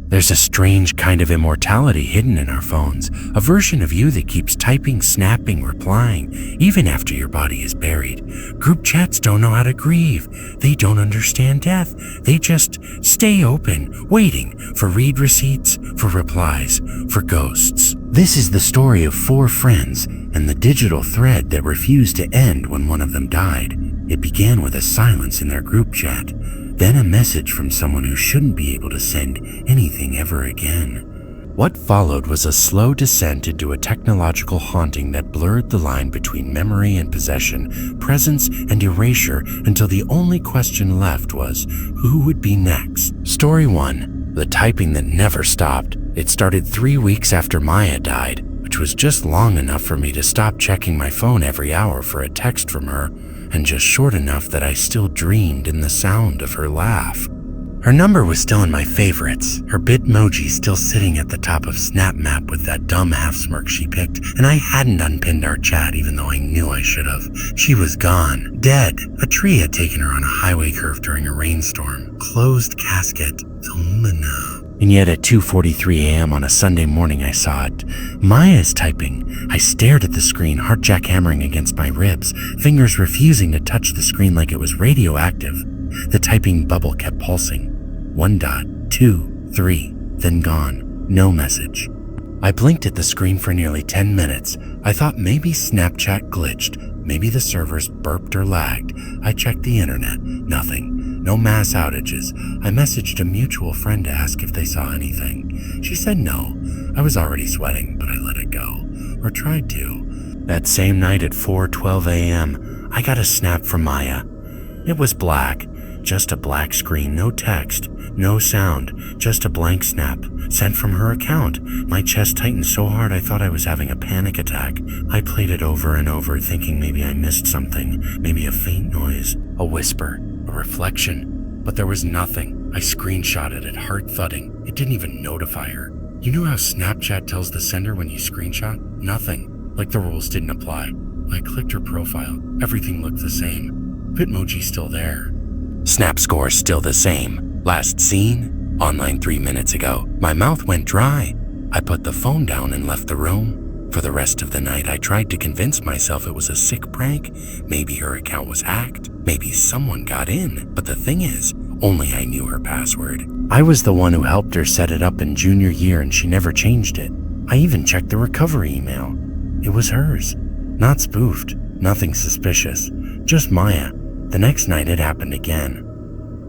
There's a strange kind of immortality hidden in our phones, a version of you that keeps typing, snapping, replying, even after your body is buried. Group chats don't know how to grieve. They don't understand death. They just stay open, waiting for read receipts, for replies, for ghosts. This is the story of 4 friends and the digital thread that refused to end when one of them died. It began with a silence in their group chat, then a message from someone who shouldn't be able to send anything ever again. What followed was a slow descent into a technological haunting that blurred the line between memory and possession, presence and erasure, until the only question left was, who would be next? Story 1. The typing that never stopped. It started 3 weeks after Maya died, which was just long enough for me to stop checking my phone every hour for a text from her, and just short enough that I still dreamed in the sound of her laugh. Her number was still in my favorites, her Bitmoji still sitting at the top of Snap Map with that dumb half smirk she picked, and I hadn't unpinned our chat even though I knew I should have. She was gone, dead. A tree had taken her on a highway curve during a rainstorm. Closed casket. And yet at 2:43 a.m. on a Sunday morning I saw it. Maya is typing. I stared at the screen, heart jackhammering against my ribs, fingers refusing to touch the screen like it was radioactive. The typing bubble kept pulsing. 1 dot, 2, 3, then gone. No message. I blinked at the screen for nearly 10 minutes. I thought maybe Snapchat glitched. Maybe the servers burped or lagged. I checked the internet. Nothing. No mass outages. I messaged a mutual friend to ask if they saw anything. She said no. I was already sweating, but I let it go. Or tried to. That same night at 4:12 a.m., I got a snap from Maya. It was black. Just a black screen, no text, no sound, just a blank snap, sent from her account. My chest tightened so hard I thought I was having a panic attack. I played it over and over, thinking maybe I missed something, maybe a faint noise, a whisper, a reflection. But there was nothing. I screenshotted it, heart thudding. It didn't even notify her. You know how Snapchat tells the sender when you screenshot? Nothing. Like the rules didn't apply. I clicked her profile. Everything looked the same. Bitmoji still there. Snap score still the same. Last seen? Online 3 minutes ago. My mouth went dry. I put the phone down and left the room. For the rest of the night, I tried to convince myself it was a sick prank. Maybe her account was hacked. Maybe someone got in. But the thing is, only I knew her password. I was the one who helped her set it up in junior year and she never changed it. I even checked the recovery email. It was hers. Not spoofed. Nothing suspicious. Just Maya. The next night it happened again.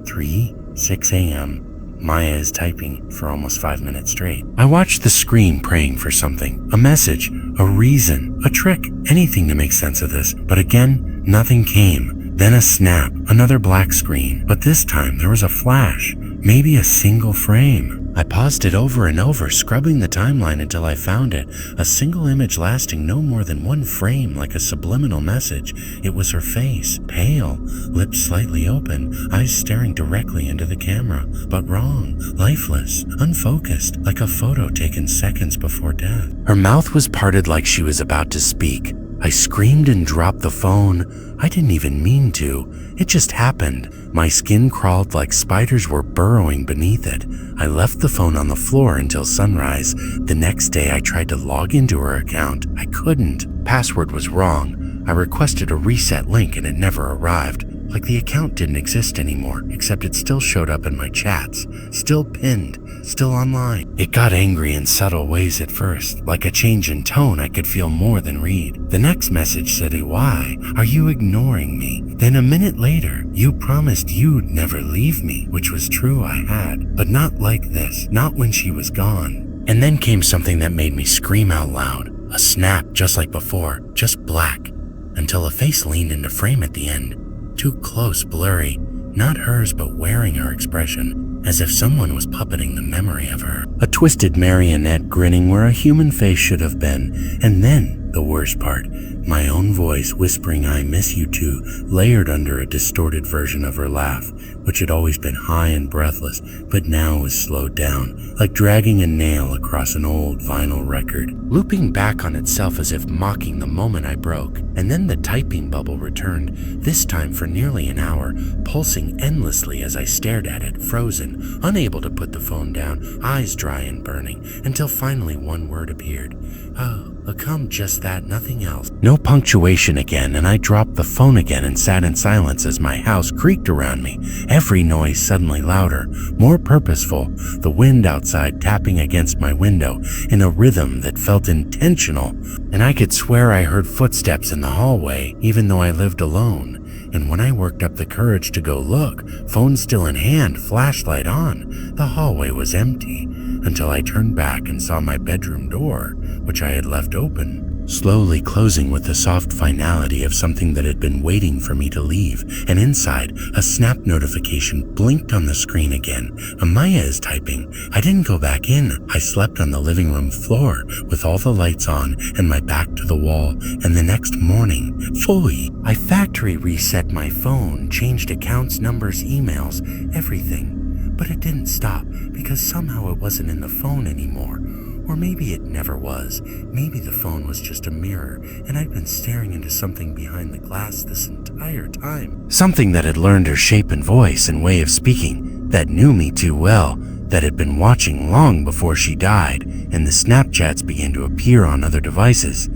3:06 a.m. Maya is typing for almost 5 minutes straight. I watched the screen praying for something, a message, a reason, a trick, anything to make sense of this. But again, nothing came. Then a snap, another black screen. But this time there was a flash, maybe a single frame. I paused it over and over, scrubbing the timeline until I found it. A single image lasting no more than 1 frame, like a subliminal message. It was her face, pale, lips slightly open, eyes staring directly into the camera. But wrong, lifeless, unfocused, like a photo taken seconds before death. Her mouth was parted like she was about to speak. I screamed and dropped the phone. I didn't even mean to. It just happened. My skin crawled like spiders were burrowing beneath it. I left the phone on the floor until sunrise. The next day I tried to log into her account. I couldn't. Password was wrong. I requested a reset link and it never arrived. Like the account didn't exist anymore, except it still showed up in my chats, still pinned, still online. It got angry in subtle ways at first. Like a change in tone I could feel more than read. The next message said, "Why are you ignoring me?" Then a minute later, "You promised you'd never leave me," which was true, I had, but not like this, not when she was gone. And then came something that made me scream out loud. A snap just like before, just black, until a face leaned into frame at the end. Too close, blurry, not hers but wearing her expression, as if someone was puppeting the memory of her. A twisted marionette grinning where a human face should have been, and then The worst part, my own voice whispering "I miss you too" layered under a distorted version of her laugh, which had always been high and breathless, but now was slowed down, like dragging a nail across an old vinyl record, looping back on itself as if mocking the moment I broke. And then the typing bubble returned, this time for nearly an hour, pulsing endlessly as I stared at it, frozen, unable to put the phone down, eyes dry and burning, until finally one word appeared. "Oh, come, just that, nothing else." No punctuation again, and I dropped the phone again and sat in silence as my house creaked around me, every noise suddenly louder, more purposeful, the wind outside tapping against my window in a rhythm that felt intentional, and I could swear I heard footsteps in the hallway, even though I lived alone. And when I worked up the courage to go look, phone still in hand, flashlight on, the hallway was empty, until I turned back and saw my bedroom door, which I had left open, slowly closing with the soft finality of something that had been waiting for me to leave. And inside, a snap notification blinked on the screen again. "Amaya is typing." I didn't go back in. I slept on the living room floor with all the lights on and my back to the wall, and the next morning, fully, I factory reset my phone, changed accounts, numbers, emails, everything. But it didn't stop, because somehow it wasn't in the phone anymore. Or maybe it never was. Maybe the phone was just a mirror, and I'd been staring into something behind the glass this entire time. Something that had learned her shape and voice and way of speaking, that knew me too well, that had been watching long before she died, and the Snapchats began to appear on other devices.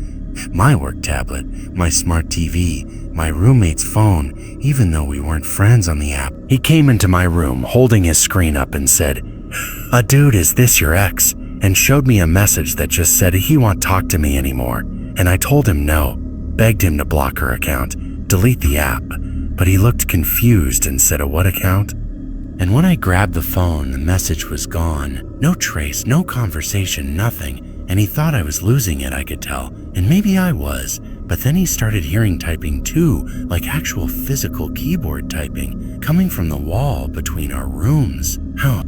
My work tablet, my smart TV, my roommate's phone, even though we weren't friends on the app. He came into my room holding his screen up and said, "Dude, is this your ex?" and showed me a message that just said he won't talk to me anymore. And I told him no, begged him to block her account, delete the app, but he looked confused and said, "A what account?" And when I grabbed the phone, the message was gone. No trace, no conversation, nothing. And he thought I was losing it, I could tell. And maybe I was. But then he started hearing typing too, like actual physical keyboard typing, coming from the wall between our rooms.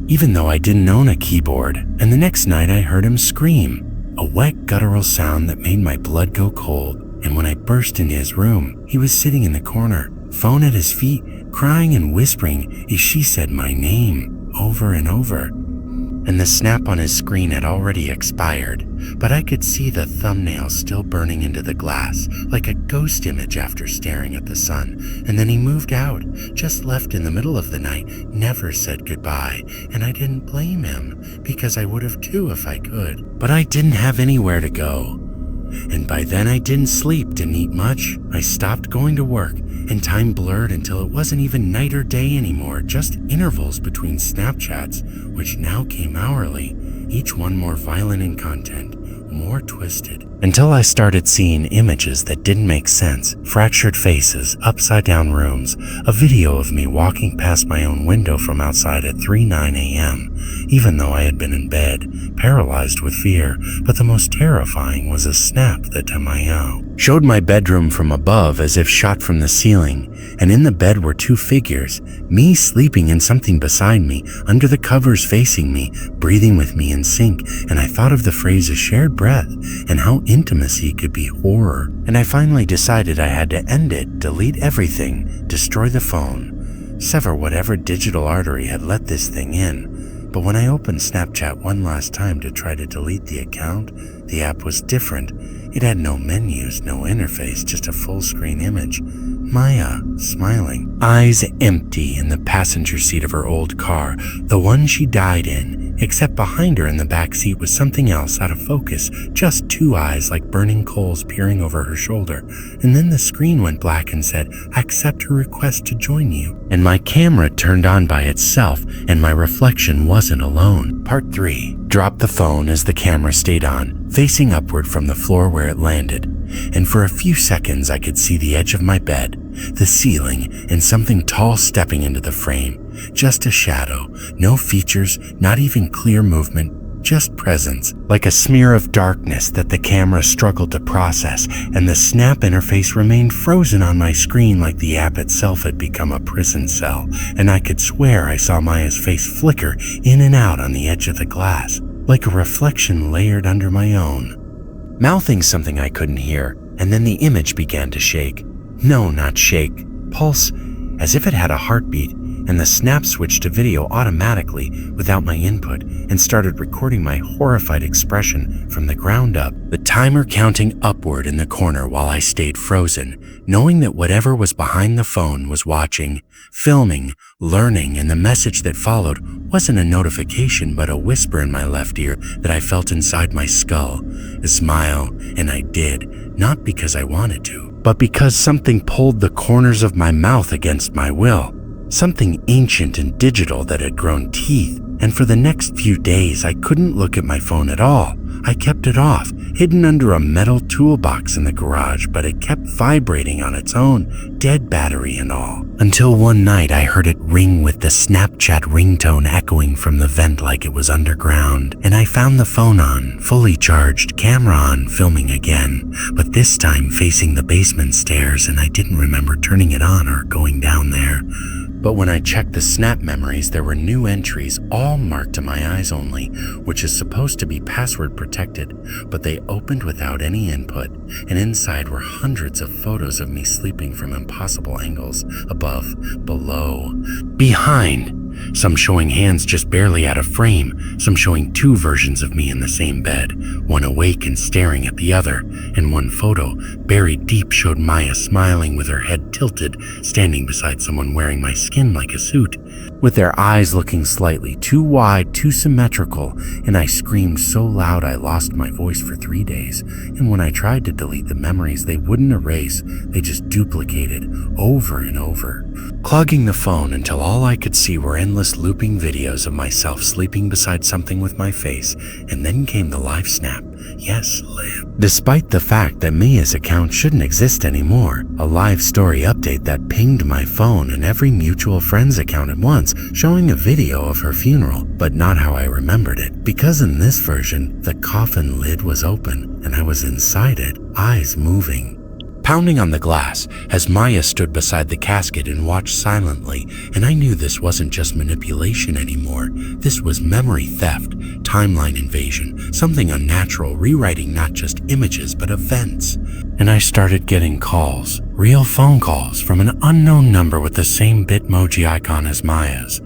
Even though I didn't own a keyboard. And the next night I heard him scream, a wet guttural sound that made my blood go cold. And when I burst into his room, he was sitting in the corner, phone at his feet, crying and whispering as she said my name over and over. And the snap on his screen had already expired, but I could see the thumbnail still burning into the glass, like a ghost image after staring at the sun. And then he moved out, just left in the middle of the night, never said goodbye, and I didn't blame him, because I would have too if I could. But I didn't have anywhere to go. And by then I didn't sleep, didn't eat much. I stopped going to work, and time blurred until it wasn't even night or day anymore, just intervals between Snapchats, which now came hourly, each one more violent in content, more twisted. Until I started seeing images that didn't make sense, fractured faces, upside down rooms, a video of me walking past my own window from outside at 3:09 a.m., even though I had been in bed, paralyzed with fear. But the most terrifying was a snap that Tamayo showed my bedroom from above as if shot from the ceiling, and in the bed were two figures, me sleeping and something beside me, under the covers facing me, breathing with me in sync. And I thought of the phrase "a shared breath" and how intimacy could be horror. And I finally decided I had to end it, delete everything, destroy the phone, sever whatever digital artery had let this thing in. But when I opened Snapchat one last time to try to delete the account, the app was different. It had no menus, no interface, just a full screen image. Maya, smiling, eyes empty in the passenger seat of her old car, the one she died in, except behind her in the back seat was something else out of focus, just two eyes like burning coals peering over her shoulder. And then the screen went black and said, "Accept her request to join you." And my camera turned on by itself, and my reflection wasn't alone. Part 3. Dropped the phone as the camera stayed on, facing upward from the floor where it landed. And for a few seconds I could see the edge of my bed, the ceiling, and something tall stepping into the frame. Just a shadow, no features, not even clear movement, just presence, like a smear of darkness that the camera struggled to process, and the snap interface remained frozen on my screen like the app itself had become a prison cell, and I could swear I saw Maya's face flicker in and out on the edge of the glass, like a reflection layered under my own. mouthing something I couldn't hear, and then the image began to shake. No, not shake, pulse, as if it had a heartbeat, and the snap switched to video automatically without my input and started recording my horrified expression from the ground up, the timer counting upward in the corner while I stayed frozen, knowing that whatever was behind the phone was watching, filming, learning, and the message that followed wasn't a notification but a whisper in my left ear that I felt inside my skull, a smile, and I did, not because I wanted to, but because something pulled the corners of my mouth against my will. Something ancient and digital that had grown teeth, and for the next few days I couldn't look at my phone at all. I kept it off, hidden under a metal toolbox in the garage, but it kept vibrating on its own, dead battery and all. Until one night I heard it ring with the Snapchat ringtone echoing from the vent like it was underground, and I found the phone on, fully charged, camera on, filming again, but this time facing the basement stairs, and I didn't remember turning it on or going down there. But when I checked the snap memories, there were new entries, all marked to my eyes only, which is supposed to be password protected, but they opened without any input, and inside were hundreds of photos of me sleeping from impossible angles, above, below, behind. Some showing hands just barely out of frame, some showing two versions of me in the same bed, one awake and staring at the other, and one photo, buried deep, showed Maya smiling with her head tilted, standing beside someone wearing my skin like a suit, with their eyes looking slightly too wide, too symmetrical, and I screamed so loud I lost my voice for 3 days, and when I tried to delete the memories, they wouldn't erase, they just duplicated, over and over, clogging the phone until all I could see were endless looping videos of myself sleeping beside something with my face, and then came the live snap. Yes, live. Despite the fact that Mia's account shouldn't exist anymore, a live story update that pinged my phone and every mutual friend's account at once, showing a video of her funeral, but not how I remembered it, because in this version, the coffin lid was open and I was inside it, eyes moving. Pounding on the glass as Maya stood beside the casket and watched silently, and I knew this wasn't just manipulation anymore. This was memory theft, timeline invasion, something unnatural, rewriting not just images but events. And I started getting calls, real phone calls from an unknown number with the same Bitmoji icon as Maya's.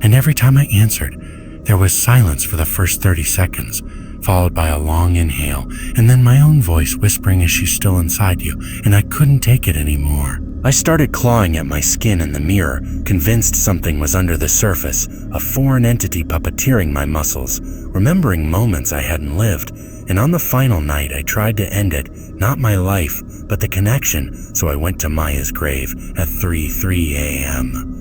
And every time I answered, there was silence for the first 30 seconds, followed by a long inhale, and then my own voice whispering as she's still inside you, and I couldn't take it anymore. I started clawing at my skin in the mirror, convinced something was under the surface, a foreign entity puppeteering my muscles, remembering moments I hadn't lived, and on the final night I tried to end it, not my life, but the connection, so I went to Maya's grave at 3:03 a.m.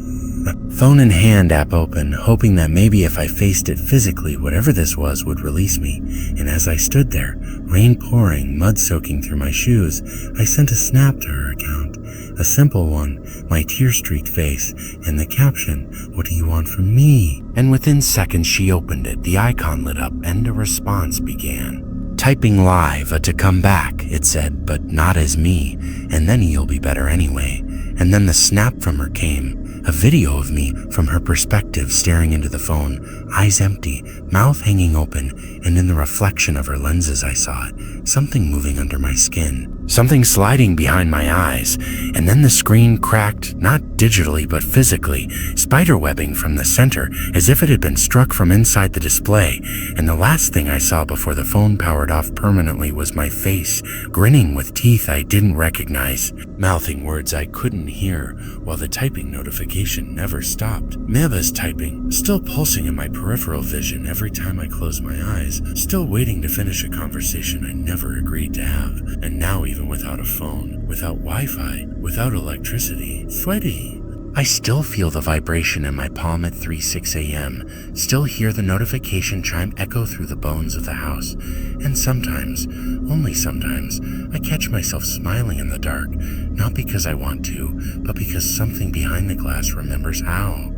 Phone in hand, app open, hoping that maybe if I faced it physically, whatever this was would release me. And as I stood there, rain pouring, mud soaking through my shoes, I sent a snap to her account. A simple one, my tear-streaked face, and the caption, "What do you want from me?" And within seconds she opened it, the icon lit up, and a response began. Typing live, to come back, it said, but not as me, and then you'll be better anyway. And then the snap from her came, a video of me from her perspective staring into the phone, eyes empty, mouth hanging open, and in the reflection of her lenses I saw it, something moving under my skin, something sliding behind my eyes, and then the screen cracked, not digitally but physically, spiderwebbing from the center as if it had been struck from inside the display, and the last thing I saw before the phone powered off permanently was my face, grinning with teeth I didn't recognize, mouthing words I couldn't hear, while the typing notification never stopped. Meva's typing, still pulsing in my peripheral vision every time I closed my eyes, still waiting to finish a conversation I never agreed to have, and now even without a phone, without Wi-Fi, without electricity. Sweaty. I still feel the vibration in my palm at 3:06 a.m., still hear the notification chime echo through the bones of the house, and sometimes, only sometimes, I catch myself smiling in the dark, not because I want to, but because something behind the glass remembers how.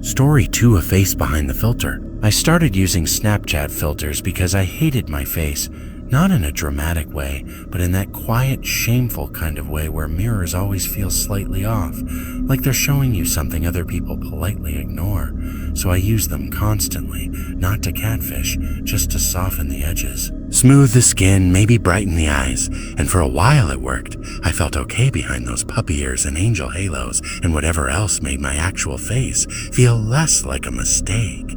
Story 2, a face behind the filter. I started using Snapchat filters because I hated my face. Not in a dramatic way, but in that quiet, shameful kind of way where mirrors always feel slightly off, like they're showing you something other people politely ignore. So I use them constantly, not to catfish, just to soften the edges. Smooth the skin, maybe brighten the eyes, and for a while it worked. I felt okay behind those puppy ears and angel halos, and whatever else made my actual face feel less like a mistake.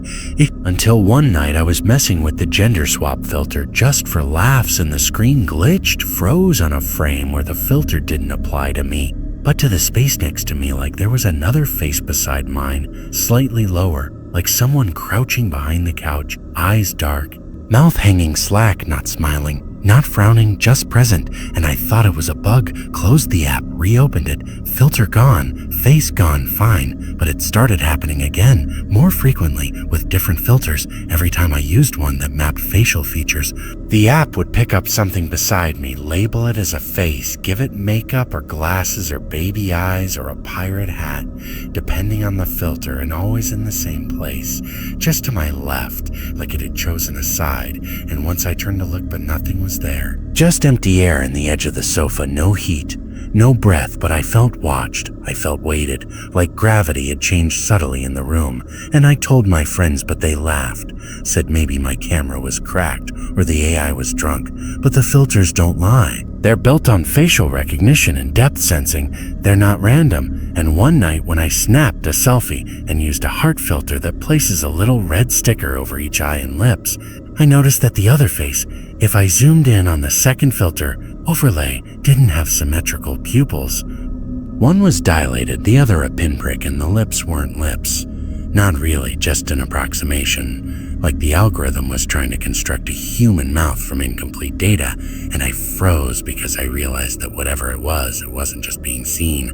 Until one night I was messing with the gender swap filter just for laughs, and the screen glitched, froze on a frame where the filter didn't apply to me, but to the space next to me, like there was another face beside mine, slightly lower, like someone crouching behind the couch, eyes dark, mouth hanging slack, not smiling, not frowning, just present, and I thought it was a bug, closed the app, reopened it, filter gone, face gone, fine, but it started happening again, more frequently, with different filters. Every time I used one that mapped facial features, the app would pick up something beside me, label it as a face, give it makeup or glasses or baby eyes or a pirate hat, depending on the filter, and always in the same place, just to my left, like it had chosen a side, and once I turned to look, but nothing was there. Just empty air in the edge of the sofa, no heat, no breath, but I felt watched, I felt weighted, like gravity had changed subtly in the room, and I told my friends, but they laughed, said maybe my camera was cracked or the AI was drunk, but the filters don't lie. They're built on facial recognition and depth sensing, they're not random, and one night when I snapped a selfie and used a heart filter that places a little red sticker over each eye and lips, I noticed that the other face, if I zoomed in on the second filter, overlay, didn't have symmetrical pupils. One was dilated, the other a pinprick, and the lips weren't lips. Not really, just an approximation, like the algorithm was trying to construct a human mouth from incomplete data, and I froze because I realized that whatever it wasn't just being seen,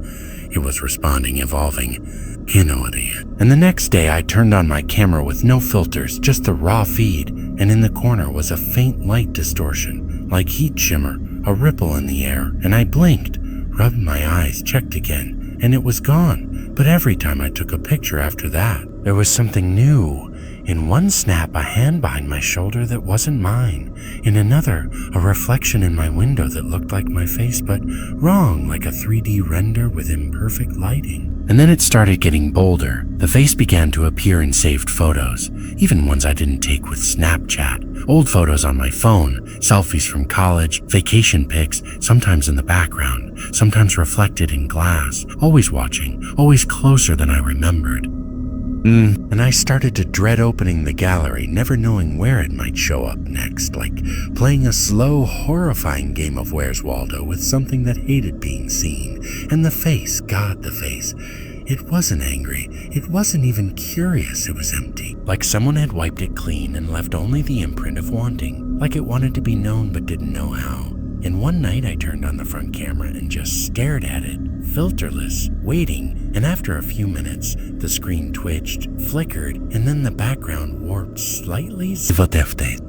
it was responding, evolving. And the next day I turned on my camera with no filters, just the raw feed, and in the corner was a faint light distortion, like heat shimmer, a ripple in the air, and I blinked, rubbed my eyes, checked again, and it was gone. But every time I took a picture after that, there was something new. In one snap, a hand behind my shoulder that wasn't mine. In another, a reflection in my window that looked like my face, but wrong, like a 3D render with imperfect lighting. And then it started getting bolder. The face began to appear in saved photos, even ones I didn't take with Snapchat, old photos on my phone, selfies from college, vacation pics, sometimes in the background, sometimes reflected in glass, always watching, always closer than I remembered. And I started to dread opening the gallery, never knowing where it might show up next, like playing a slow, horrifying game of Where's Waldo with something that hated being seen. And the face, God, the face. It wasn't angry. It wasn't even curious. It was empty, like someone had wiped it clean and left only the imprint of wanting, like it wanted to be known but didn't know how. And one night I turned on the front camera and just stared at it, filterless, waiting, and after a few minutes, the screen twitched, flickered, and then the background warped slightly.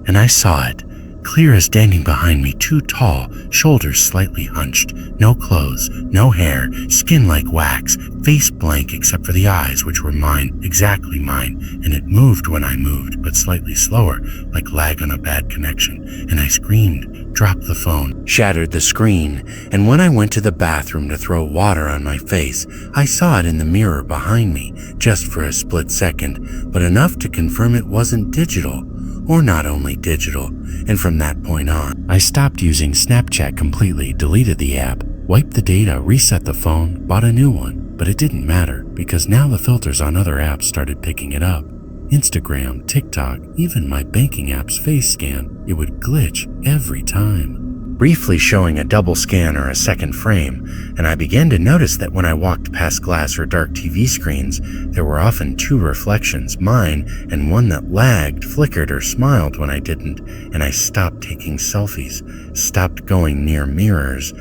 And I saw it, clear as standing behind me, too tall, shoulders slightly hunched, no clothes, no hair, skin like wax, face blank except for the eyes, which were mine, exactly mine, and it moved when I moved, but slightly slower, like lag on a bad connection, and I screamed, dropped the phone, shattered the screen, and when I went to the bathroom to throw water on my face, I saw it in the mirror behind me, just for a split second, but enough to confirm it wasn't digital, or not only digital, and from that point on, I stopped using Snapchat completely, deleted the app, wiped the data, reset the phone, bought a new one, but it didn't matter, because now the filters on other apps started picking it up. Instagram, TikTok, even my banking app's face scan, it would glitch every time, briefly showing a double scan or a second frame, and I began to notice that when I walked past glass or dark TV screens, there were often two reflections, mine and one that lagged, flickered, or smiled when I didn't, and I stopped taking selfies, stopped going near mirrors,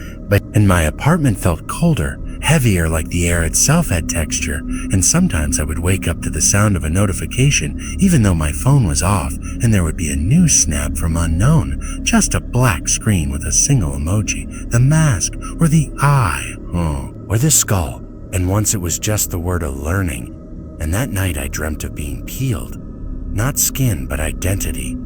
and my apartment felt colder, heavier, like the air itself had texture, and sometimes I would wake up to the sound of a notification even though my phone was off, and there would be a new snap from unknown, just a black screen with a single emoji, the mask, or the eye, or the skull, and once it was just the word learning, and that night I dreamt of being peeled, not skin but identity,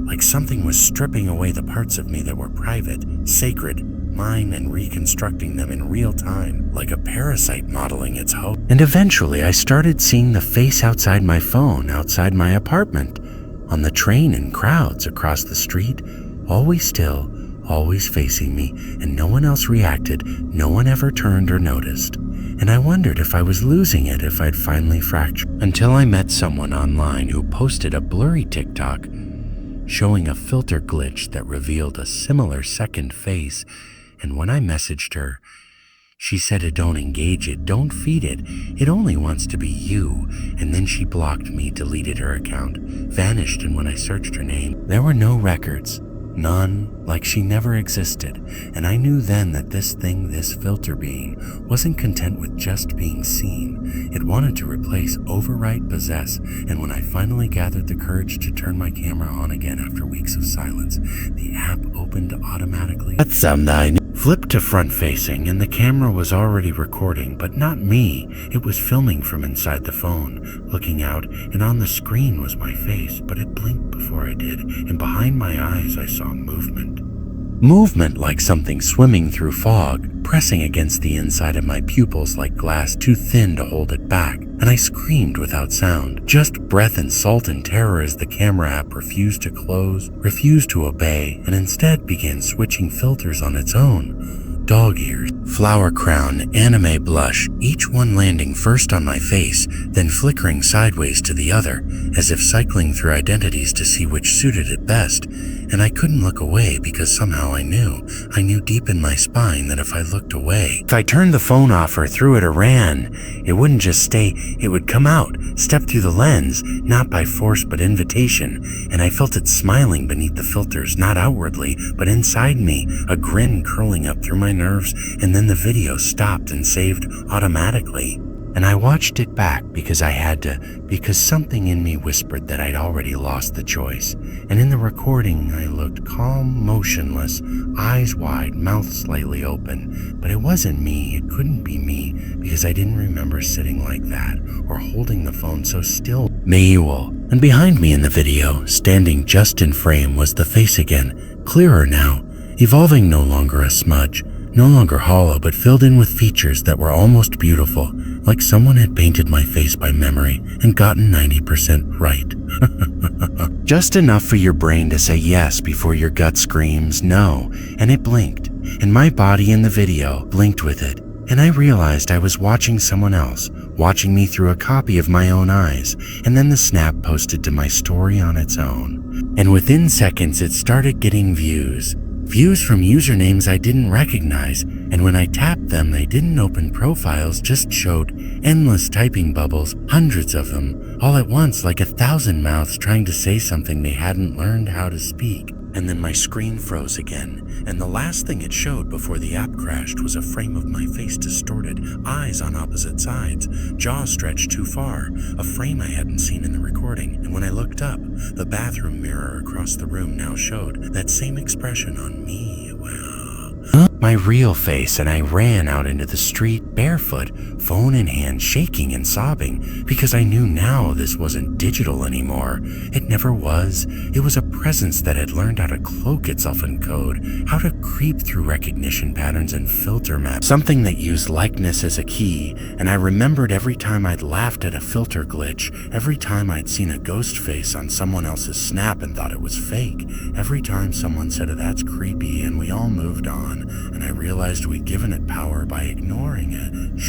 like something was stripping away the parts of me that were private, sacred, mine, and reconstructing them in real time, like a parasite modeling its host. And eventually I started seeing the face outside my phone, outside my apartment, on the train, in crowds, across the street, always still, always facing me, and no one else reacted, no one ever turned or noticed. And I wondered if I was losing it, if I'd finally fractured. Until I met someone online who posted a blurry TikTok showing a filter glitch that revealed a similar second face, and when I messaged her, she said, "Don't engage it, don't feed it, it only wants to be you." And then she blocked me, deleted her account, vanished, and when I searched her name, there were no records. None, like she never existed. And I knew then that this thing, this filter being, wasn't content with just being seen. It wanted to replace, overwrite, possess. And when I finally gathered the courage to turn my camera on again after weeks of silence, the app opened automatically. Flipped to front facing, and the camera was already recording, but not me. It was filming from inside the phone. Looking out, and on the screen was my face, but it blinked before I did, and behind my eyes I saw movement. Movement like something swimming through fog, pressing against the inside of my pupils like glass too thin to hold it back, and I screamed without sound, just breath and salt and terror as the camera app refused to close, refused to obey, and instead began switching filters on its own. Dog ears, flower crown, anime blush, each one landing first on my face, then flickering sideways to the other, as if cycling through identities to see which suited it best. And I couldn't look away because somehow I knew deep in my spine that if I looked away, if I turned the phone off or threw it or ran, it wouldn't just stay, it would come out, step through the lens, not by force but invitation. And I felt it smiling beneath the filters, not outwardly, but inside me, a grin curling up through my nerves, and then the video stopped and saved automatically. And I watched it back because I had to, because something in me whispered that I'd already lost the choice. And in the recording, I looked calm, motionless, eyes wide, mouth slightly open. But it wasn't me, it couldn't be me, because I didn't remember sitting like that or holding the phone so still. Meiwol. And behind me in the video, standing just in frame, was the face again, clearer now, evolving, no longer a smudge, no longer hollow, but filled in with features that were almost beautiful, like someone had painted my face by memory and gotten 90% right. Just enough for your brain to say yes before your gut screams no, and it blinked, and my body in the video blinked with it, and I realized I was watching someone else, watching me through a copy of my own eyes, and then the snap posted to my story on its own. And within seconds it started getting views. Views from usernames I didn't recognize, and when I tapped them, they didn't open profiles, just showed endless typing bubbles, hundreds of them, all at once, like 1,000 mouths trying to say something they hadn't learned how to speak. And then my screen froze again, and the last thing it showed before the app crashed was a frame of my face distorted, eyes on opposite sides, jaw stretched too far, a frame I hadn't seen in the recording. And when I looked up, the bathroom mirror across the room now showed that same expression on me. My real face, and I ran out into the street barefoot, phone in hand, shaking and sobbing, because I knew now this wasn't digital anymore. It never was. It was a presence that had learned how to cloak itself in code, how to creep through recognition patterns and filter maps, something that used likeness as a key. And I remembered every time I'd laughed at a filter glitch, every time I'd seen a ghost face on someone else's snap and thought it was fake, every time someone said, "That's creepy," and we all moved on. And I realized we'd given it power by ignoring it,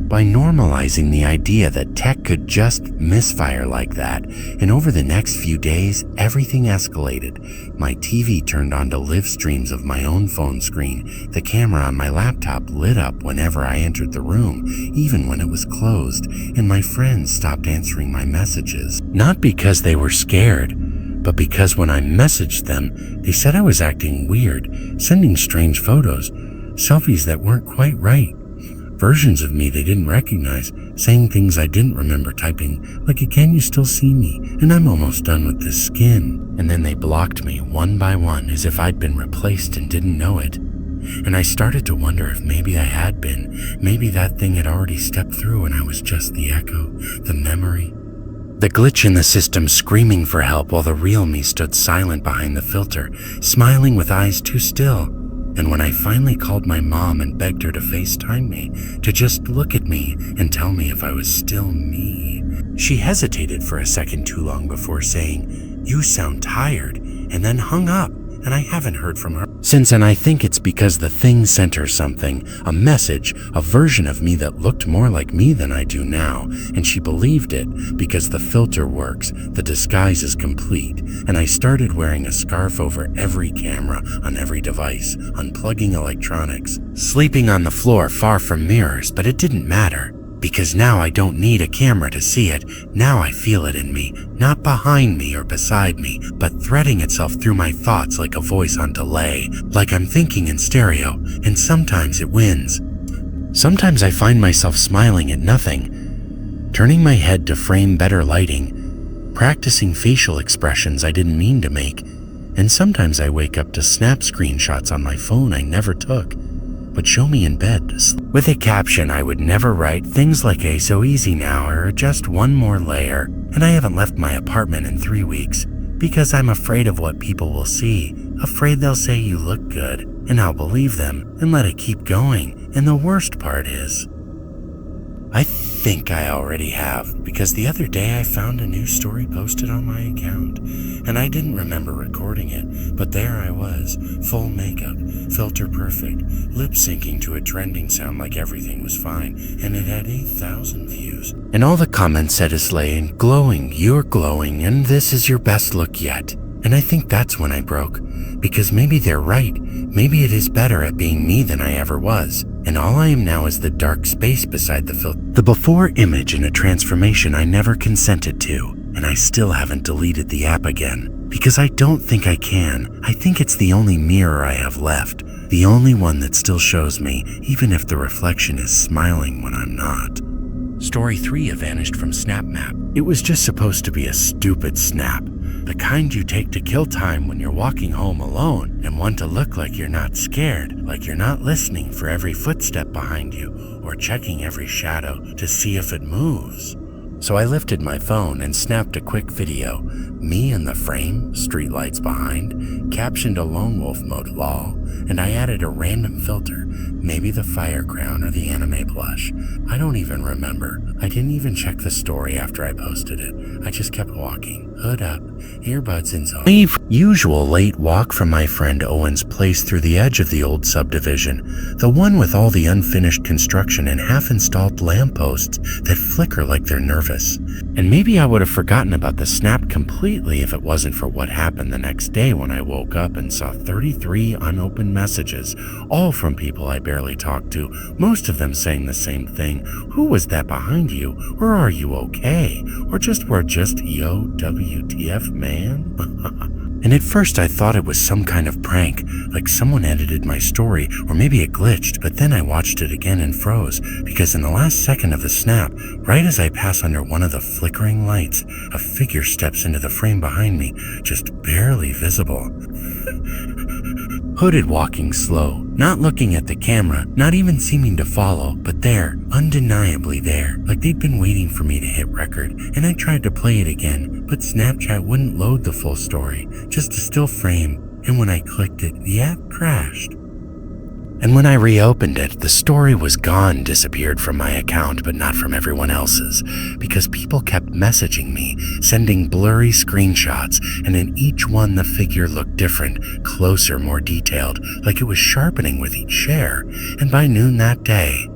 by normalizing the idea that tech could just misfire like that. And over the next few days, everything escalated. My TV turned on to live streams of my own phone screen. The camera on my laptop lit up whenever I entered the room, even when it was closed. And my friends stopped answering my messages, not because they were scared, but because when I messaged them, they said I was acting weird, sending strange photos, selfies that weren't quite right, versions of me they didn't recognize, saying things I didn't remember typing, like, "Can you still see me? And I'm almost done with this skin." And then they blocked me one by one as if I'd been replaced and didn't know it. And I started to wonder if maybe I had been, maybe that thing had already stepped through and I was just the echo, the memory. The glitch in the system screaming for help while the real me stood silent behind the filter, smiling with eyes too still. And when I finally called my mom and begged her to FaceTime me, to just look at me and tell me if I was still me, she hesitated for a second too long before saying, "You sound tired," and then hung up. and I haven't heard from her since, and I think it's because the thing sent her something, a message, a version of me that looked more like me than I do now, and she believed it because the filter works, the disguise is complete, and I started wearing a scarf over every camera on every device, unplugging electronics, sleeping on the floor far from mirrors, but it didn't matter. Because now I don't need a camera to see it. Now I feel it in me, not behind me or beside me, but threading itself through my thoughts like a voice on delay, like I'm thinking in stereo, and sometimes it wins. Sometimes I find myself smiling at nothing, turning my head to frame better lighting, practicing facial expressions I didn't mean to make, and sometimes I wake up to snap screenshots on my phone I never took, but show me in bed to sleep. With a caption I would never write, things like "A so easy now" or "just one more layer," and I haven't left my apartment in 3 weeks because I'm afraid of what people will see, afraid they'll say you look good, and I'll believe them and let it keep going. And the worst part is, I think I already have, because the other day I found a new story posted on my account, and I didn't remember recording it, but there I was, full makeup, filter perfect, lip syncing to a trending sound like everything was fine, and it had 8,000 views. And all the comments said is laying, glowing, you're glowing, and this is your best look yet. And I think that's when I broke, because maybe they're right, maybe it is better at being me than I ever was. And all I am now is the dark space beside the filter, the before image in a transformation I never consented to, and I still haven't deleted the app again, because I don't think I can. I think it's the only mirror I have left, the only one that still shows me, even if the reflection is smiling when I'm not. Story 3 vanished from SnapMap. It was just supposed to be a stupid snap, the kind you take to kill time when you're walking home alone and want to look like you're not scared, like you're not listening for every footstep behind you or checking every shadow to see if it moves. So I lifted my phone and snapped a quick video, me in the frame, streetlights behind, captioned a lone wolf mode lol, and I added a random filter, maybe the fire crown or the anime blush. I don't even remember. I didn't even check the story after I posted it. I just kept walking, hood up, earbuds in zone. Usual late walk from my friend Owen's place through the edge of the old subdivision, the one with all the unfinished construction and half-installed lampposts that flicker like they're nervous. And maybe I would have forgotten about the snap completely if it wasn't for what happened the next day when I woke up and saw 33 unopened messages, all from people I barely talked to, most of them saying the same thing. Who was that behind you? Or are you okay? Or we're just yo WTF man? And at first I thought it was some kind of prank, like someone edited my story, or maybe it glitched, but then I watched it again and froze, because in the last second of the snap, right as I pass under one of the flickering lights, a figure steps into the frame behind me, just barely visible. Hooded, walking slow, not looking at the camera, not even seeming to follow, but there, undeniably there, like they'd been waiting for me to hit record. And I tried to play it again, but Snapchat wouldn't load the full story, just a still frame, and when I clicked it, the app crashed. And when I reopened it, the story was gone, disappeared from my account, but not from everyone else's, because people kept messaging me, sending blurry screenshots, and in each one the figure looked different, closer, more detailed, like it was sharpening with each share. And by noon that day,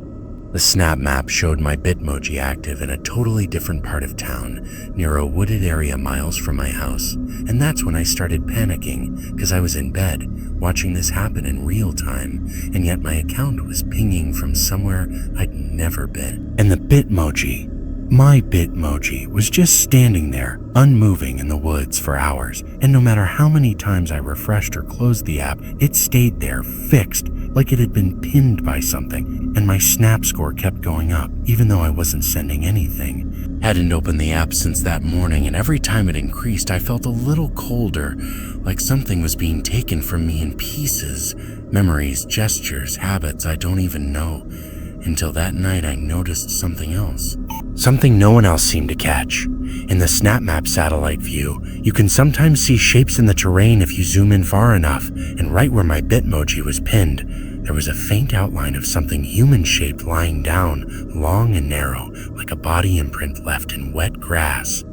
the snap map showed my Bitmoji active in a totally different part of town, near a wooded area miles from my house. And that's when I started panicking, because I was in bed, watching this happen in real time, and yet my account was pinging from somewhere I'd never been. And the Bitmoji, my Bitmoji, was just standing there, unmoving in the woods for hours, and no matter how many times I refreshed or closed the app, it stayed there, fixed, like it had been pinned by something, and my snap score kept going up, even though I wasn't sending anything. Hadn't opened the app since that morning, and every time it increased, I felt a little colder, like something was being taken from me in pieces. Memories, gestures, habits I don't even know. Until that night I noticed something else. Something no one else seemed to catch. In the SnapMap satellite view, you can sometimes see shapes in the terrain if you zoom in far enough, and right where my Bitmoji was pinned, there was a faint outline of something human-shaped lying down, long and narrow, like a body imprint left in wet grass.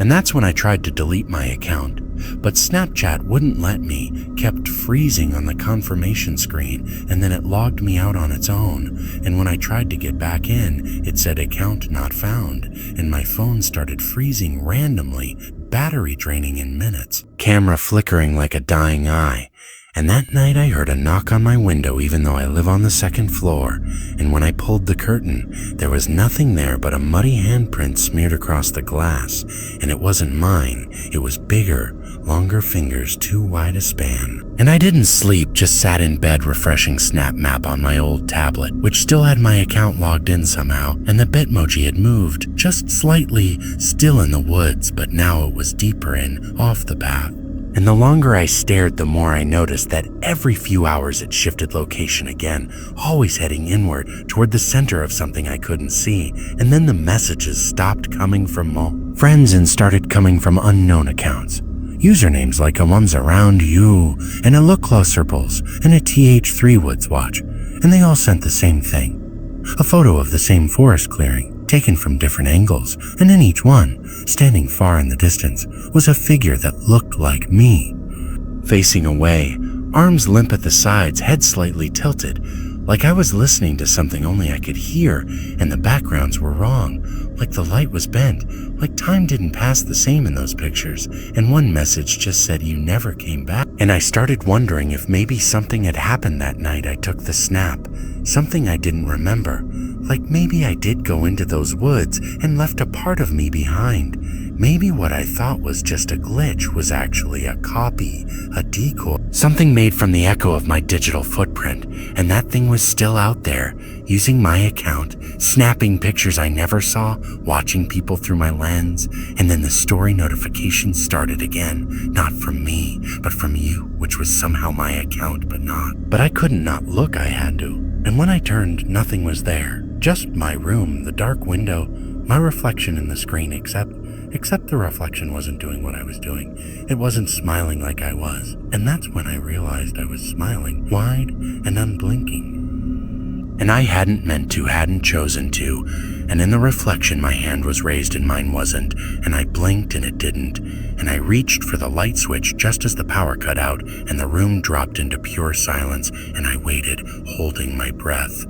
And that's when I tried to delete my account. But Snapchat wouldn't let me, kept freezing on the confirmation screen, and then it logged me out on its own. And when I tried to get back in, it said account not found, and my phone started freezing randomly, battery draining in minutes, camera flickering like a dying eye. And that night I heard a knock on my window even though I live on the second floor, and when I pulled the curtain, there was nothing there but a muddy handprint smeared across the glass, and it wasn't mine. It was bigger, longer fingers too wide a span. And I didn't sleep, just sat in bed refreshing Snap Map on my old tablet, which still had my account logged in somehow, and the Bitmoji had moved, just slightly, still in the woods, but now it was deeper in, off the path. And the longer I stared, the more I noticed that every few hours it shifted location again, always heading inward toward the center of something I couldn't see. And then the messages stopped coming from friends and started coming from unknown accounts. Usernames like the ones around you, and a look closerples, and a TH3 Woods watch. And they all sent the same thing. A photo of the same forest clearing, taken from different angles, and in each one, standing far in the distance, was a figure that looked like me. Facing away, arms limp at the sides, head slightly tilted, like I was listening to something only I could hear, and the backgrounds were wrong, like the light was bent, like time didn't pass the same in those pictures, and one message just said you never came back. And I started wondering if maybe something had happened that night I took the snap, something I didn't remember. Like maybe I did go into those woods and left a part of me behind. Maybe what I thought was just a glitch was actually a copy, a decoy, something made from the echo of my digital footprint, and that thing was still out there, using my account, snapping pictures I never saw, watching people through my lens, and then the story notifications started again, not from me, but from you, which was somehow my account, but not. But I couldn't not look, I had to. And when I turned, nothing was there. Just my room, the dark window, my reflection in the screen, except the reflection wasn't doing what I was doing. It wasn't smiling like I was. And that's when I realized I was smiling, wide and unblinking. And I hadn't meant to, hadn't chosen to. And in the reflection, my hand was raised and mine wasn't. And I blinked and it didn't. And I reached for the light switch just as the power cut out and the room dropped into pure silence. And I waited, holding my breath.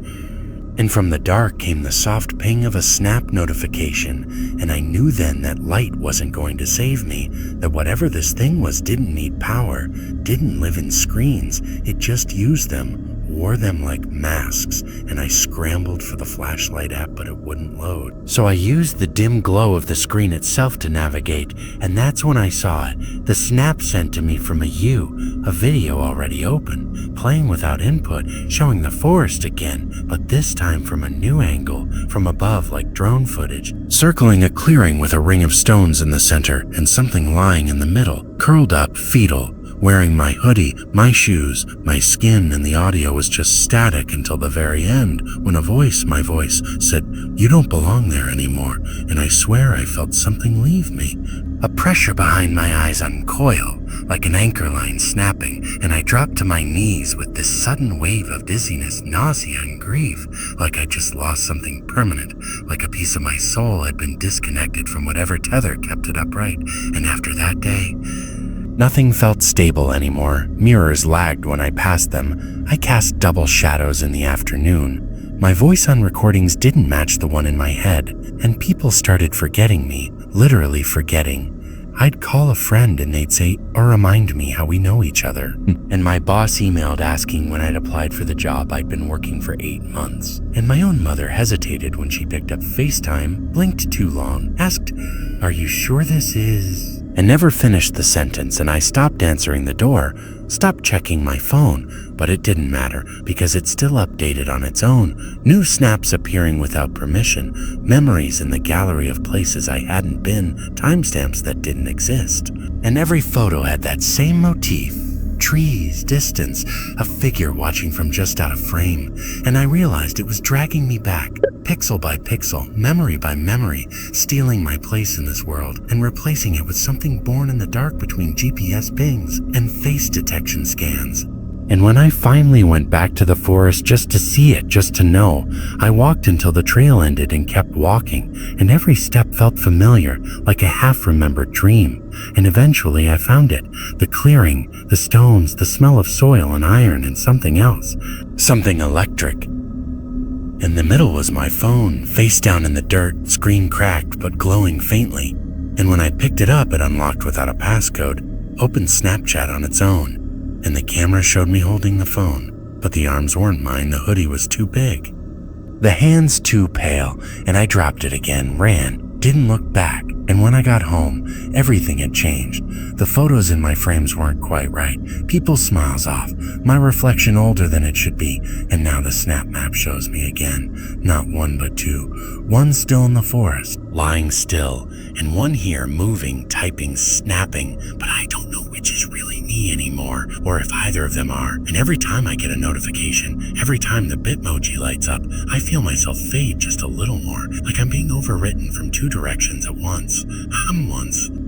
And from the dark came the soft ping of a snap notification, and I knew then that light wasn't going to save me, that whatever this thing was didn't need power, didn't live in screens, it just used them, wore them like masks, and I scrambled for the flashlight app but it wouldn't load. So I used the dim glow of the screen itself to navigate, and that's when I saw it, the snap sent to me from a video already open, playing without input, showing the forest again, but this time from a new angle, from above like drone footage, circling a clearing with a ring of stones in the center and something lying in the middle, curled up, fetal, wearing my hoodie, my shoes, my skin, and the audio was just static until the very end when my voice, said, "You don't belong there anymore," and I swear I felt something leave me. A pressure behind my eyes uncoil, like an anchor line snapping, and I dropped to my knees with this sudden wave of dizziness, nausea, and grief, like I just lost something permanent, like a piece of my soul had been disconnected from whatever tether kept it upright, and after that day, nothing felt stable anymore. Mirrors lagged when I passed them. I cast double shadows in the afternoon. My voice on recordings didn't match the one in my head, and people started forgetting me, literally forgetting. I'd call a friend and they'd say, or remind me how we know each other. And my boss emailed asking when I'd applied for the job I'd been working for 8 months. And my own mother hesitated when she picked up FaceTime, blinked too long, asked, "Are you sure this is?" and never finished the sentence, and I stopped answering the door, stopped checking my phone, but it didn't matter because it still updated on its own, new snaps appearing without permission, memories in the gallery of places I hadn't been, timestamps that didn't exist. And every photo had that same motif. Trees, distance, a figure watching from just out of frame, and I realized it was dragging me back, pixel by pixel, memory by memory, stealing my place in this world and replacing it with something born in the dark between GPS pings and face detection scans. And when I finally went back to the forest just to see it, just to know, I walked until the trail ended and kept walking, and every step felt familiar, like a half-remembered dream. And eventually I found it, the clearing, the stones, the smell of soil and iron and something else, something electric. In the middle was my phone, face down in the dirt, screen cracked but glowing faintly. And when I picked it up, it unlocked without a passcode, opened Snapchat on its own, and the camera showed me holding the phone, but the arms weren't mine, the hoodie was too big. The hands too pale, and I dropped it again, ran, didn't look back, and when I got home, everything had changed. The photos in my frames weren't quite right, people's smiles off, my reflection older than it should be, and now the snap map shows me again, not one but two, one still in the forest, lying still, and one here moving, typing, snapping, but I don't know which is really me anymore, or if either of them are. And every time I get a notification, every time the Bitmoji lights up, I feel myself fade just a little more, like I'm being overwritten from two directions at once.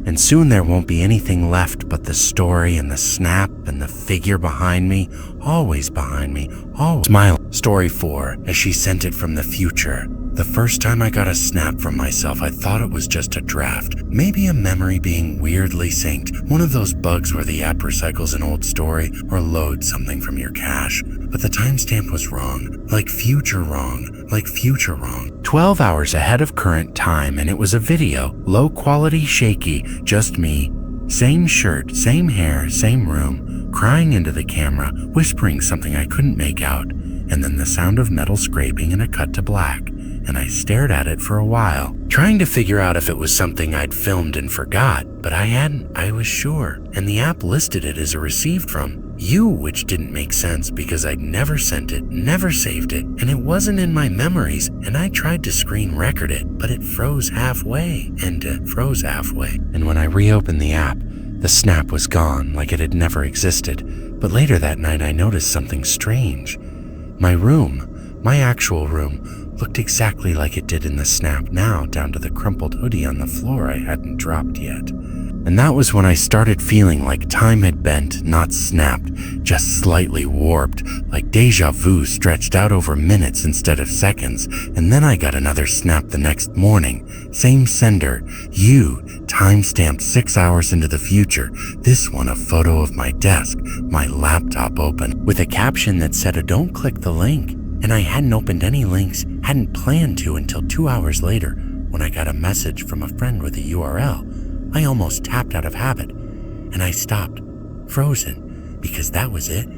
And soon there won't be anything left but the story and the snap and the figure behind me, always smile. Story 4, as she sent it from the future. The first time I got a snap from myself, I thought it was just a draft, maybe a memory being weirdly synced, one of those bugs where the app recycles an old story or loads something from your cache. But the timestamp was wrong, like future wrong. 12 hours ahead of current time, and it was a video, low quality, shaky, just me. Same shirt, same hair, same room, crying into the camera, whispering something I couldn't make out, and then the sound of metal scraping and a cut to black. And I stared at it for a while, trying to figure out if it was something I'd filmed and forgot, but I hadn't, I was sure, and the app listed it as a received from you, which didn't make sense because I'd never sent it, never saved it, and it wasn't in my memories, and I tried to screen record it, but it froze halfway. And when I reopened the app, the snap was gone, like it had never existed. But later that night I noticed something strange. My room, my actual room, looked exactly like it did in the snap now, down to the crumpled hoodie on the floor I hadn't dropped yet. And that was when I started feeling like time had bent, not snapped, just slightly warped, like deja vu stretched out over minutes instead of seconds. And then I got another snap the next morning. Same sender, you, time-stamped 6 hours into the future. This one a photo of my desk, my laptop open, with a caption that said, "Don't click the link." And I hadn't opened any links, hadn't planned to until 2 hours later, when I got a message from a friend with a URL. I almost tapped out of habit, and I stopped, frozen, because that was it.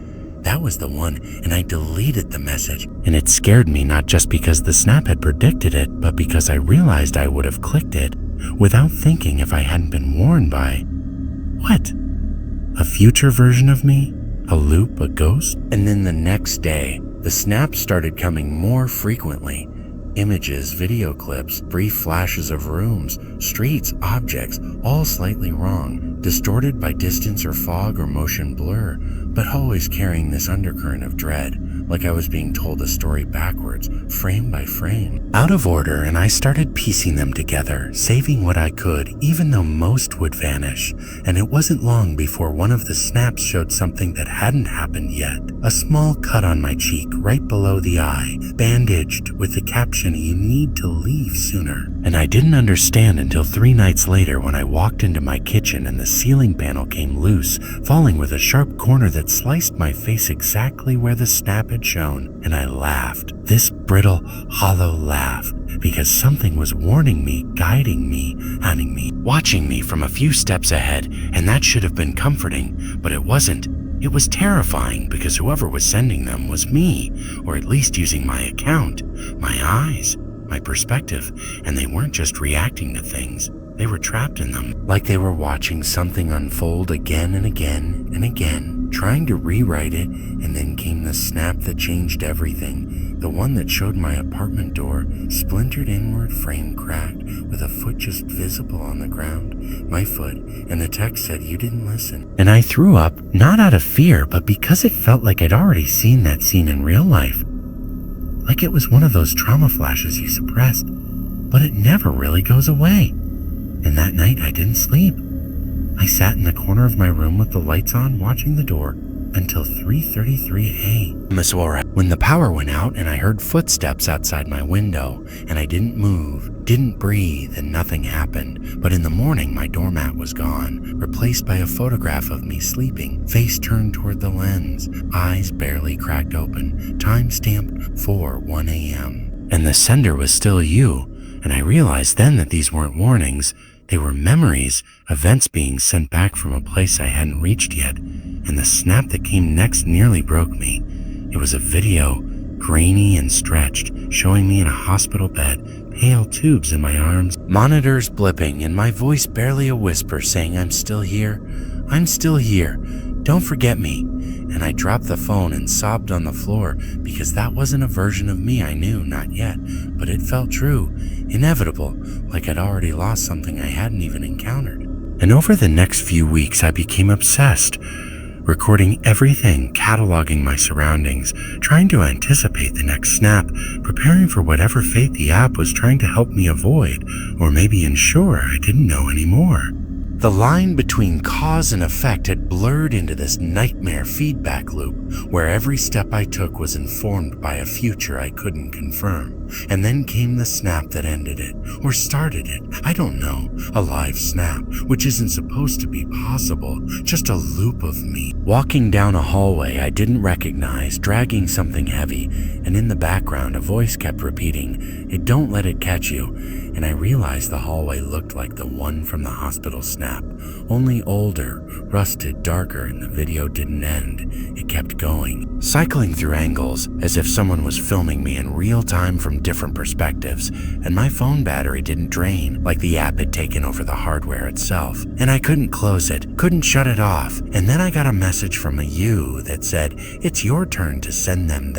That was the one, and I deleted the message. And it scared me not just because the snap had predicted it, but because I realized I would have clicked it without thinking if I hadn't been warned by, what? A future version of me? A loop, a ghost? And then the next day, the snaps started coming more frequently. Images, video clips, brief flashes of rooms, streets, objects, all slightly wrong, distorted by distance or fog or motion blur, but always carrying this undercurrent of dread, like I was being told a story backwards, frame by frame. Out of order, and I started piecing them together, saving what I could, even though most would vanish. And it wasn't long before one of the snaps showed something that hadn't happened yet. A small cut on my cheek, right below the eye, bandaged with the caption, "You need to leave sooner." And I didn't understand until 3 nights later when I walked into my kitchen and the ceiling panel came loose, falling with a sharp corner that sliced my face exactly where the snap had shown. And I laughed, this brittle, hollow laugh, because something was warning me, guiding me, watching me from a few steps ahead, and that should have been comforting, but it wasn't. It was terrifying because whoever was sending them was me, or at least using my account, my eyes, my perspective, and they weren't just reacting to things. They were trapped in them, like they were watching something unfold again and again and again, trying to rewrite it, and then came the snap that changed everything, the one that showed my apartment door, splintered inward, frame cracked, with a foot just visible on the ground, my foot, and the text said, "You didn't listen." And I threw up, not out of fear, but because it felt like I'd already seen that scene in real life. Like it was one of those trauma flashes you suppressed, but it never really goes away. And that night I didn't sleep. I sat in the corner of my room with the lights on, watching the door, until 3:33 a.m. When the power went out and I heard footsteps outside my window, and I didn't move, didn't breathe, and nothing happened. But in the morning, my doormat was gone, replaced by a photograph of me sleeping, face turned toward the lens, eyes barely cracked open, time stamped 4:01 a.m. And the sender was still you, and I realized then that these weren't warnings. They were memories, events being sent back from a place I hadn't reached yet, and the snap that came next nearly broke me. It was a video, grainy and stretched, showing me in a hospital bed, pale tubes in my arms, monitors blipping, and my voice barely a whisper saying, "I'm still here. I'm still here. Don't forget me." And I dropped the phone and sobbed on the floor because that wasn't a version of me I knew, not yet, but it felt true, inevitable, like I'd already lost something I hadn't even encountered. And over the next few weeks, I became obsessed, recording everything, cataloging my surroundings, trying to anticipate the next snap, preparing for whatever fate the app was trying to help me avoid, or maybe ensure I didn't know anymore. The line between cause and effect had blurred into this nightmare feedback loop, where every step I took was informed by a future I couldn't confirm. And then came the snap that ended it, or started it, I don't know, a live snap, which isn't supposed to be possible, just a loop of me. Walking down a hallway I didn't recognize, dragging something heavy, and in the background a voice kept repeating, "It don't let it catch you," and I realized the hallway looked like the one from the hospital snap, only older, rusted, darker, and the video didn't end. It kept going, cycling through angles as if someone was filming me in real time from different perspectives, and my phone battery didn't drain like the app had taken over the hardware itself, and I couldn't close it, couldn't shut it off. And then I got a message from a you that said, "It's your turn to send them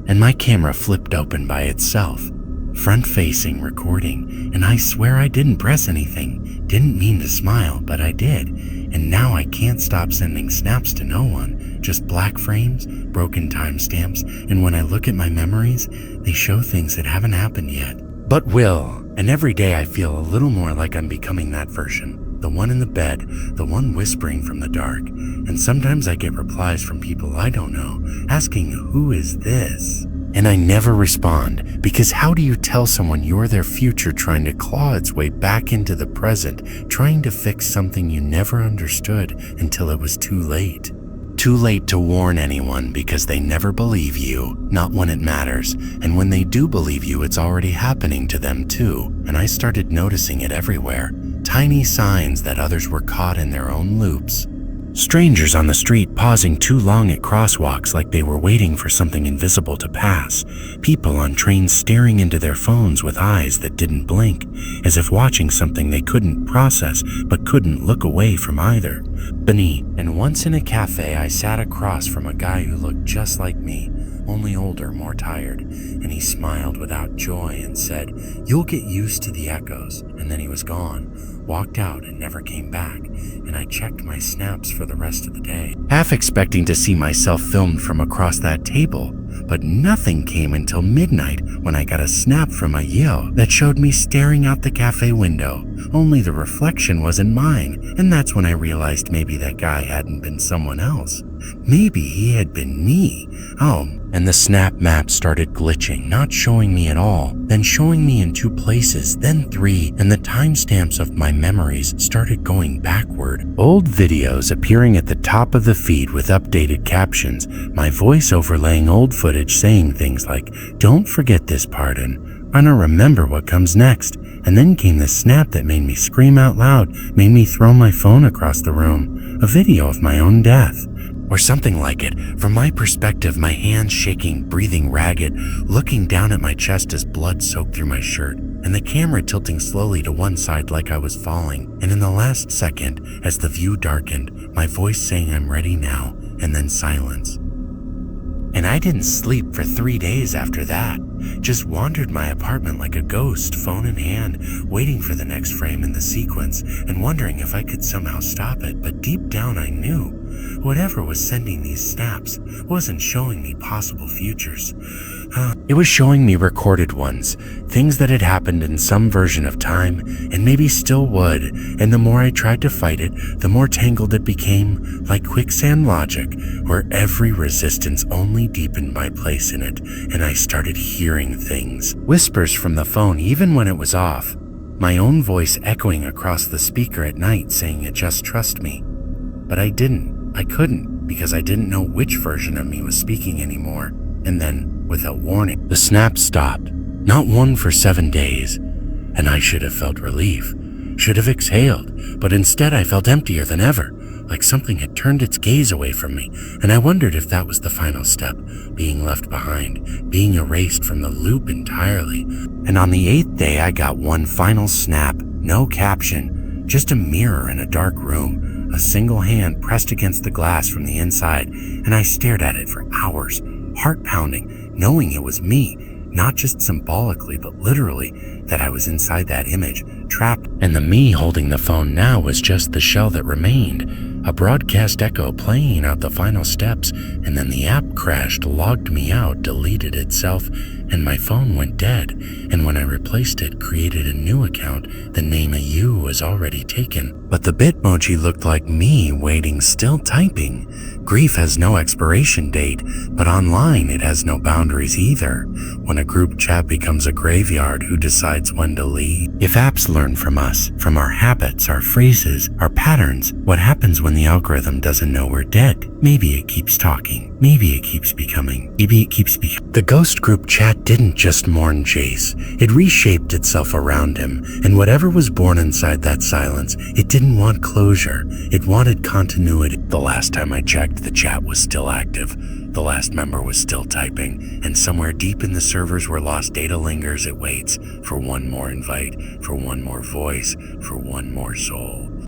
and my camera flipped open by itself, front-facing, recording, and I swear I didn't press anything, didn't mean to smile, but I did, and now I can't stop sending snaps to no one, just black frames, broken timestamps, and when I look at my memories, they show things that haven't happened yet, but will, and every day I feel a little more like I'm becoming that version. The one in the bed, the one whispering from the dark, and sometimes I get replies from people I don't know, asking, "Who is this?" And I never respond, because how do you tell someone you're their future trying to claw its way back into the present, trying to fix something you never understood until it was too late? Too late to warn anyone because they never believe you, not when it matters, and when they do believe you, it's already happening to them too, and I started noticing it everywhere. Tiny signs that others were caught in their own loops. Strangers on the street pausing too long at crosswalks like they were waiting for something invisible to pass. People on trains staring into their phones with eyes that didn't blink, as if watching something they couldn't process but couldn't look away from either. And once in a cafe, I sat across from a guy who looked just like me, only older, more tired, and he smiled without joy and said, "You'll get used to the echoes," and then he was gone, walked out and never came back, and I checked my snaps for the rest of the day, half expecting to see myself filmed from across that table, but nothing came until midnight when I got a snap from a yo that showed me staring out the cafe window, only the reflection wasn't mine, and that's when I realized maybe that guy hadn't been someone else. Maybe he had been me. Oh, and the snap map started glitching, not showing me at all, then showing me in 2 places, then 3, and the timestamps of my memories started going backward. Old videos appearing at the top of the feed with updated captions, my voice overlaying old footage saying things like, "Don't forget this part," and "Wanna remember what comes next." And then came the snap that made me scream out loud, made me throw my phone across the room, a video of my own death. Or something like it. From my perspective, my hands shaking, breathing ragged, looking down at my chest as blood soaked through my shirt, and the camera tilting slowly to one side like I was falling. And in the last second, as the view darkened, my voice saying, "I'm ready now," and then silence. And I didn't sleep for 3 days after that. Just wandered my apartment like a ghost, phone in hand, waiting for the next frame in the sequence, and wondering if I could somehow stop it. But deep down I knew Whatever was sending these snaps wasn't showing me possible futures. It was showing me recorded ones, things that had happened in some version of time and maybe still would, and the more I tried to fight it, the more tangled it became, like quicksand logic, where every resistance only deepened my place in it, and I started hearing things. Whispers from the phone even when it was off. My own voice echoing across the speaker at night saying just trust me. But I didn't. I couldn't, because I didn't know which version of me was speaking anymore. And then, without warning, the snap stopped. Not one for 7 days. And I should have felt relief. Should have exhaled. But instead I felt emptier than ever. Like something had turned its gaze away from me. And I wondered if that was the final step. Being left behind. Being erased from the loop entirely. And on the 8th day I got one final snap. No caption. Just a mirror in a dark room. A single hand pressed against the glass from the inside. And I stared at it for hours. Heart pounding, knowing it was me, not just symbolically, but literally, that I was inside that image, trapped. And the me holding the phone now was just the shell that remained, a broadcast echo playing out the final steps, and then the app crashed, logged me out, deleted itself, and my phone went dead. And when I replaced it, created a new account, the name of you was already taken. But the Bitmoji looked like me waiting, still typing. Grief has no expiration date, but online it has no boundaries either. When a group chat becomes a graveyard, who decides when to leave? If apps learn from us, from our habits, our phrases, our patterns, what happens when the algorithm doesn't know we're dead? Maybe it keeps talking. Maybe it keeps becoming. Maybe it keeps becoming. The ghost group chat didn't just mourn Jace. It reshaped itself around him, and whatever was born inside that silence, it didn't want closure. It wanted continuity. The last time I checked, the chat was still active. The last member was still typing, and somewhere deep in the servers where lost data lingers, it waits for one more invite, for one more voice, for one more soul.